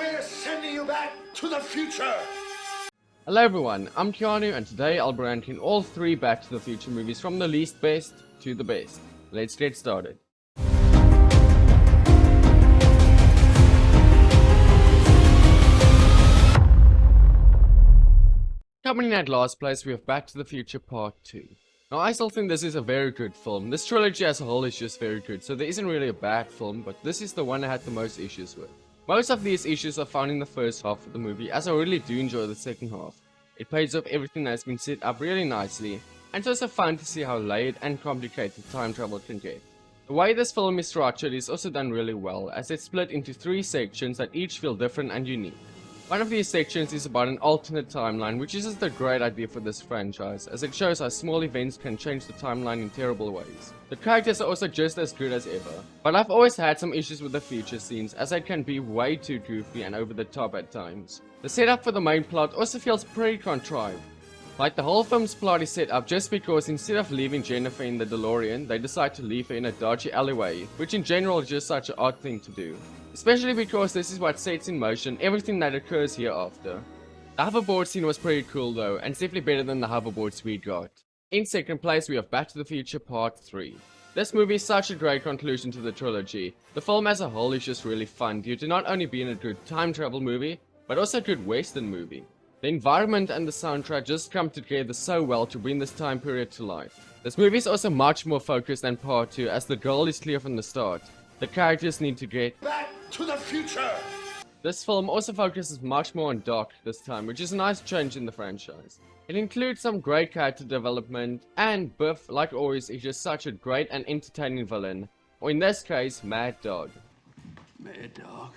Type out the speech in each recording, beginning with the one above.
We're sending you back to the future! Hello everyone, I'm Keanu and today I'll be ranking all 3 Back to the Future movies from the least best to the best. Let's get started. Coming in at last place, we have Back to the Future Part 2. Now I still think this is a very good film. This trilogy as a whole is just very good, so there isn't really a bad film, but this is the one I had the most issues with. Most of these issues are found in the first half of the movie, as I really do enjoy the second half. It pays off everything that has been set up really nicely, and it's also fun to see how layered and complicated time travel can get. The way this film is structured is also done really well, as it's split into 3 sections that each feel different and unique. One of these sections is about an alternate timeline, which is just a great idea for this franchise, as it shows how small events can change the timeline in terrible ways. The characters are also just as good as ever, but I've always had some issues with the future scenes, as they can be way too goofy and over the top at times. The setup for the main plot also feels pretty contrived. Like the whole film's plot is set up just because instead of leaving Jennifer in the DeLorean, they decide to leave her in a dodgy alleyway, which in general is just such an odd thing to do. Especially because this is what sets in motion everything that occurs hereafter. The hoverboard scene was pretty cool though, and definitely better than the hoverboards we got. In second place we have Back to the Future Part 3. This movie is such a great conclusion to the trilogy. The film as a whole is just really fun due to not only being a good time travel movie, but also a good western movie. The environment and the soundtrack just come together so well to bring this time period to life. This movie is also much more focused than Part 2, as the goal is clear from the start. The characters need to get Back to the future! This film also focuses much more on Doc this time, which is a nice change in the franchise. It includes some great character development, and Biff, like always, is just such a great and entertaining villain, or in this case, Mad Dog. Mad Dog.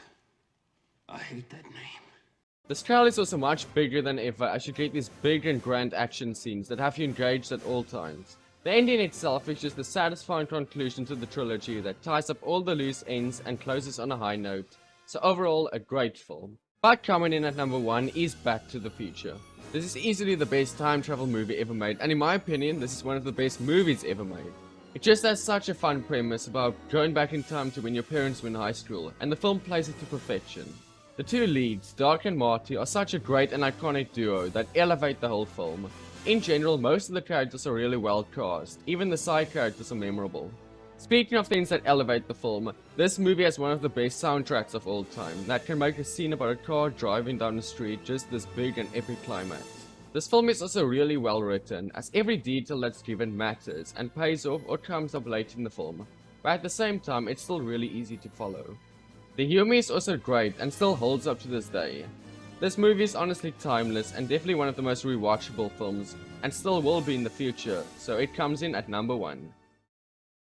I hate that name. This trailer is also much bigger than ever, as you get these big and grand action scenes that have you engaged at all times. The ending itself is just a satisfying conclusion to the trilogy that ties up all the loose ends and closes on a high note. So overall, a great film. But coming in at number 1 is Back to the Future. This is easily the best time travel movie ever made, and in my opinion, this is one of the best movies ever made. It just has such a fun premise about going back in time to when your parents were in high school, and the film plays it to perfection. The 2 leads, Doc and Marty, are such a great and iconic duo that elevate the whole film. In general, most of the characters are really well cast, even the side characters are memorable. Speaking of things that elevate the film, this movie has one of the best soundtracks of all time that can make a scene about a car driving down the street just this big and epic climax. This film is also really well written, as every detail that's given matters and pays off or comes up late in the film, but at the same time it's still really easy to follow. The humor is also great and still holds up to this day. This movie is honestly timeless and definitely one of the most rewatchable films, and still will be in the future, so it comes in at number 1.